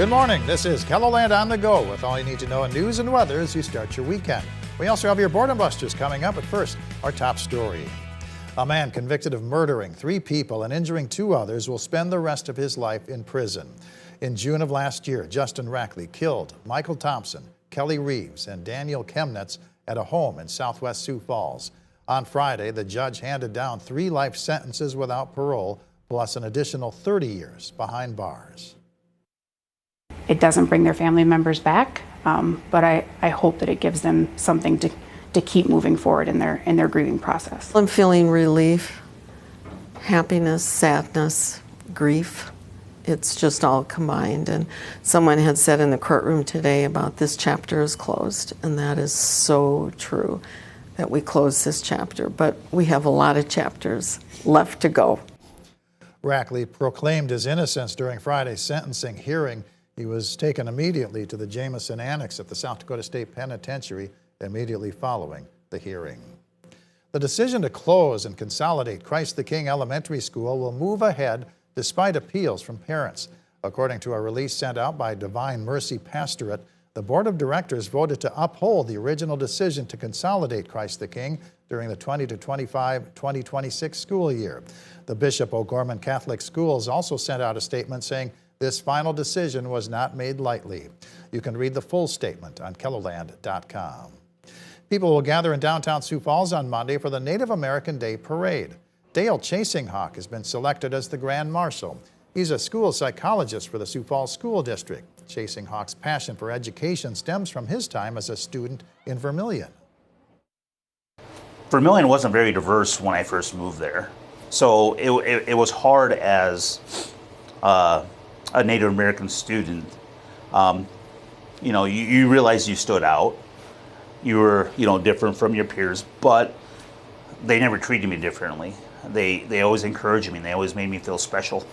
Good morning. This is KELOLAND on the go with all you need to know in news and weather as you start your weekend. We also have your Boredom Busters coming up, but first, our top story. A man convicted of murdering 3 people and injuring 2 others will spend the rest of his life in prison. In June of last year, Justin Rackley killed Michael Thompson, Kelly Reeves, and Daniel Chemnitz at a home in southwest Sioux Falls. On Friday, the judge handed down 3 life sentences without parole, plus an additional 30 years behind bars. It doesn't bring their family members back, but I hope that it gives them something to keep moving forward in their grieving process. I'm feeling relief, happiness, sadness, grief. It's just all combined. And someone had said in the courtroom today about this chapter is closed, and that is so true, that we close this chapter. But we have a lot of chapters left to go. Rackley proclaimed his innocence during Friday's sentencing hearing. He was taken immediately to the Jameson Annex at the South Dakota State Penitentiary immediately following the hearing. The decision to close and consolidate Christ the King Elementary School will move ahead despite appeals from parents. According to a release sent out by Divine Mercy Pastorate, the Board of Directors voted to uphold the original decision to consolidate Christ the King during the 2025-2026 school year. The Bishop O'Gorman Catholic Schools also sent out a statement saying this final decision was not made lightly. You can read the full statement on KELOLAND.com. People will gather in downtown Sioux Falls on Monday for the Native American Day Parade. Dale Chasinghawk has been selected as the Grand Marshal. He's a school psychologist for the Sioux Falls School District. Chasinghawk's passion for education stems from his time as a student in Vermilion. Vermilion wasn't very diverse when I first moved there. So it was hard as a Native American student. You realize you stood out. You were, different from your peers, but they never treated me differently. They always encouraged me, and they always made me feel special.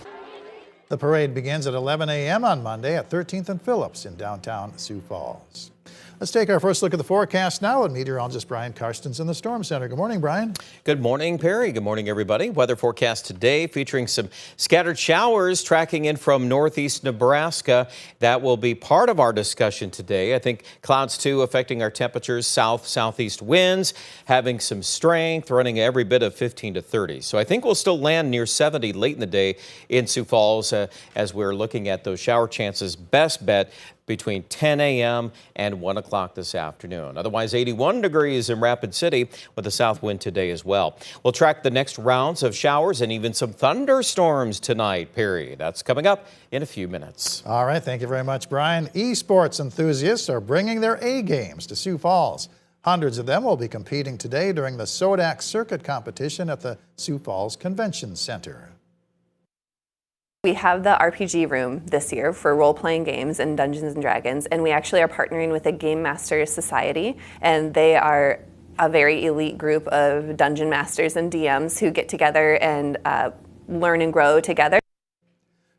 The parade begins at 11 a.m. on Monday at 13th and Phillips in downtown Sioux Falls. Let's take our first look at the forecast now with meteorologist Brian Karstens in the Storm Center. Good morning, Brian. Good morning, Perry. Good morning, everybody. Weather forecast today featuring some scattered showers tracking in from northeast Nebraska. That will be part of our discussion today. I think clouds, too, affecting our temperatures. Southeast winds having some strength, running every bit of 15 to 30. So I think we'll still land near 70 late in the day in Sioux Falls as we're looking at those shower chances. Best bet between 10 a.m. and 1 o'clock this afternoon. Otherwise, 81 degrees in Rapid City with a south wind today as well. We'll track the next rounds of showers and even some thunderstorms tonight, Perry. That's coming up in a few minutes. All right, thank you very much, Brian. Esports enthusiasts are bringing their A games to Sioux Falls. Hundreds of them will be competing today during the Sodak Circuit competition at the Sioux Falls Convention Center. We have the RPG room this year for role-playing games and Dungeons & Dragons, and we actually are partnering with the Game Masters Society, and they are a very elite group of dungeon masters and DMs who get together and learn and grow together.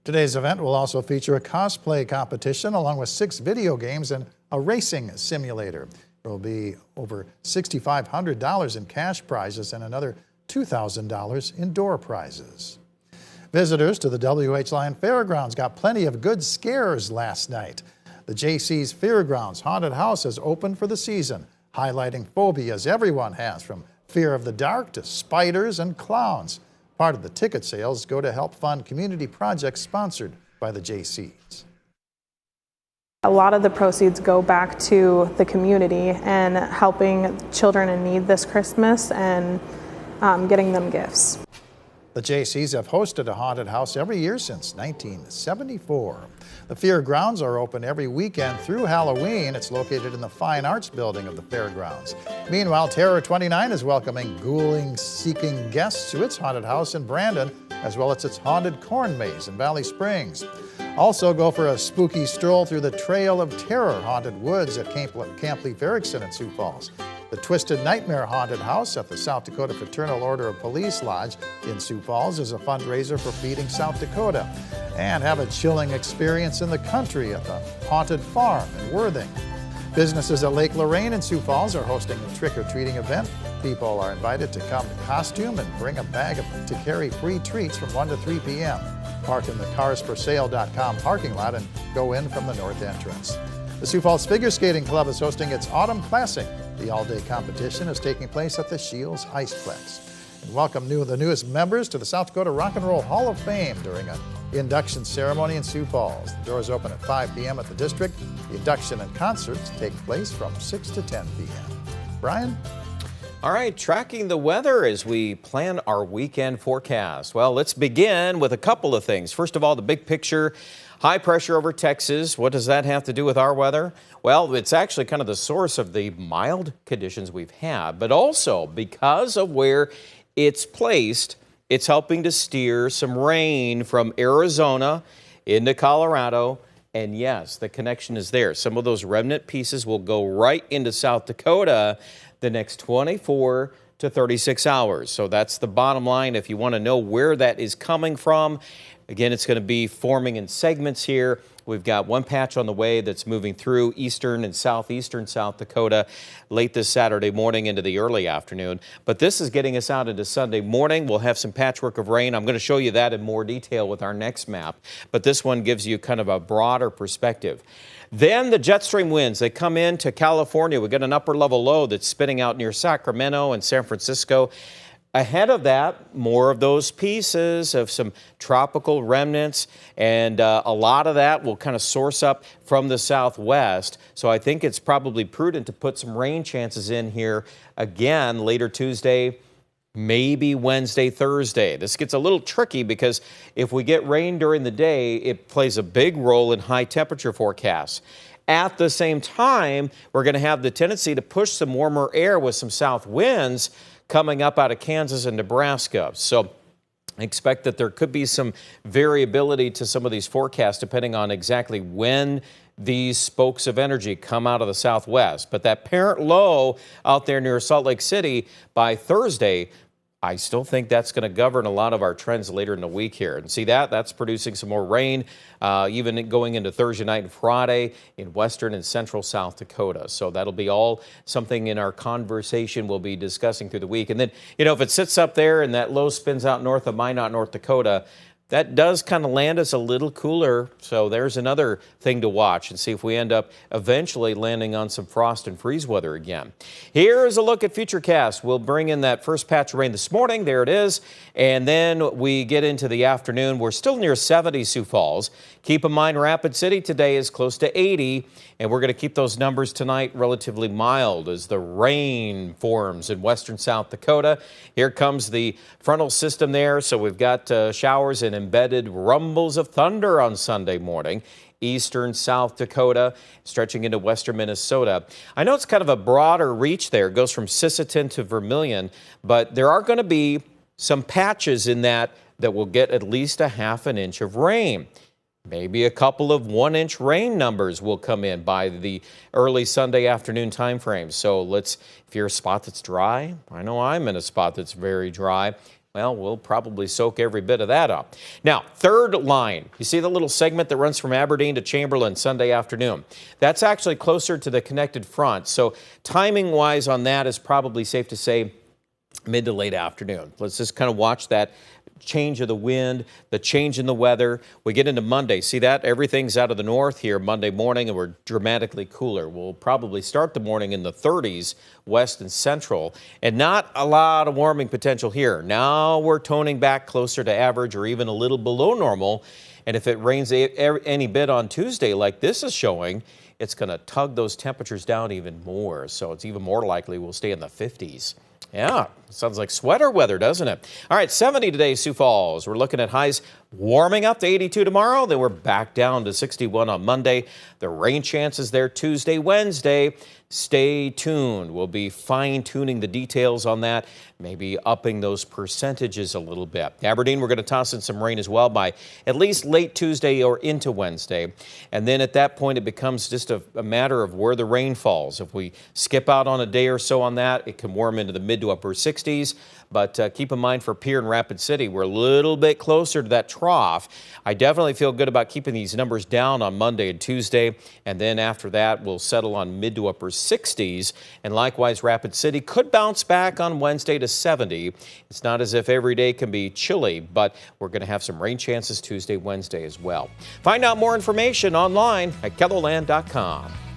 Today's event will also feature a cosplay competition along with 6 video games and a racing simulator. There will be over $6,500 in cash prizes and another $2,000 in door prizes. Visitors to the W.H. Lyon Fairgrounds got plenty of good scares last night. The J.C.'s Fairgrounds Haunted House has opened for the season, highlighting phobias everyone has, from fear of the dark to spiders and clowns. Part of the ticket sales go to help fund community projects sponsored by the J.C.'s. A lot of the proceeds go back to the community and helping children in need this Christmas and getting them gifts. The J.C.'s have hosted a haunted house every year since 1974. The fairgrounds are open every weekend through Halloween. It's located in the Fine Arts Building of the fairgrounds. Meanwhile, Terror 29 is welcoming ghouling-seeking guests to its haunted house in Brandon, as well as its haunted corn maze in Valley Springs. Also, go for a spooky stroll through the Trail of Terror haunted woods at Camp Leaf Erickson in Sioux Falls. The Twisted Nightmare Haunted House at the South Dakota Fraternal Order of Police Lodge in Sioux Falls is a fundraiser for Feeding South Dakota. And have a chilling experience in the country at the Haunted Farm in Worthing. Businesses at Lake Lorraine in Sioux Falls are hosting a trick-or-treating event. People are invited to come in costume and bring a bag to carry free treats from 1 to 3 p.m. park in the carsforsale.com parking lot and go in from the north entrance. The Sioux Falls Figure Skating Club is hosting its Autumn Classic. The all-day competition is taking place at the Shields Iceplex. And welcome the newest members to the South Dakota Rock and Roll Hall of Fame during an induction ceremony in Sioux Falls. The doors open at 5 p.m. at the district. The induction and concerts take place from 6 to 10 p.m. Brian? All right, tracking the weather as we plan our weekend forecast. Well, let's begin with a couple of things. First of all, the big picture, high pressure over Texas. What does that have to do with our weather? Well, it's actually kind of the source of the mild conditions we've had, but also because of where it's placed, it's helping to steer some rain from Arizona into Colorado. And yes, the connection is there. Some of those remnant pieces will go right into South Dakota the next 24 to 36 hours. So that's the bottom line. If you want to know where that is coming from, again, it's going to be forming in segments here. We've got one patch on the way that's moving through eastern and southeastern South Dakota late this Saturday morning into the early afternoon. But this is getting us out into Sunday morning. We'll have some patchwork of rain. I'm going to show you that in more detail with our next map. But this one gives you kind of a broader perspective. Then the jet stream winds, they come into California. We've got an upper level low that's spinning out near Sacramento and San Francisco. Ahead of that, more of those pieces of some tropical remnants, and a lot of that will kind of source up from the southwest. So I think it's probably prudent to put some rain chances in here again later Tuesday, maybe Wednesday, Thursday. This gets a little tricky because if we get rain during the day, it plays a big role in high temperature forecasts. At the same time, we're going to have the tendency to push some warmer air with some south winds coming up out of Kansas and Nebraska. So expect that there could be some variability to some of these forecasts depending on exactly when these spokes of energy come out of the southwest. But that parent low out there near Salt Lake City by Thursday, I still think that's going to govern a lot of our trends later in the week here. And see that's producing some more rain, even going into Thursday night and Friday in western and central South Dakota. So that'll be all something in our conversation we'll be discussing through the week. And then, if it sits up there and that low spins out north of Minot, North Dakota, that does kind of land us a little cooler. So there's another thing to watch and see if we end up eventually landing on some frost and freeze weather again. Here's a look at Futurecast. We'll bring in that first patch of rain this morning. There it is. And then we get into the afternoon. We're still near 70 Sioux Falls. Keep in mind, Rapid City today is close to 80. And we're going to keep those numbers tonight relatively mild as the rain forms in western South Dakota. Here comes the frontal system there. So we've got showers and embedded rumbles of thunder on Sunday morning. Eastern South Dakota, stretching into western Minnesota. I know it's kind of a broader reach there. It goes from Sisseton to Vermilion, but there are going to be some patches in that will get at least a half an inch of rain. Maybe a couple of 1-inch rain numbers will come in by the early Sunday afternoon time frame. So if you're a spot that's dry, I know I'm in a spot that's very dry, well, we'll probably soak every bit of that up. Now, third line, you see the little segment that runs from Aberdeen to Chamberlain Sunday afternoon. That's actually closer to the connected front. So timing-wise on that is probably safe to say mid to late afternoon. Let's just kind of watch that change of the wind, the change in the weather. We get into Monday. See that? Everything's out of the north here Monday morning, and we're dramatically cooler. We'll probably start the morning in the 30s, west and central, and not a lot of warming potential here. Now we're toning back closer to average or even a little below normal. And if it rains any bit on Tuesday like this is showing, it's going to tug those temperatures down even more. So it's even more likely we'll stay in the 50s. Yeah, sounds like sweater weather, doesn't it? All right, 70 today, Sioux Falls. We're looking at highs warming up to 82 tomorrow. Then we're back down to 61 on Monday. The rain chances there Tuesday, Wednesday. Stay tuned. We'll be fine-tuning the details on that, maybe upping those percentages a little bit. Aberdeen, we're going to toss in some rain as well by at least late Tuesday or into Wednesday. And then at that point, it becomes just a matter of where the rain falls. If we skip out on a day or so on that, it can warm into the mid to upper 60s. 60s. But keep in mind for Pierre and Rapid City, we're a little bit closer to that trough. I definitely feel good about keeping these numbers down on Monday and Tuesday. And then after that, we'll settle on mid to upper 60s. And likewise, Rapid City could bounce back on Wednesday to 70. It's not as if every day can be chilly, but we're going to have some rain chances Tuesday, Wednesday as well. Find out more information online at KELLERLAND.com.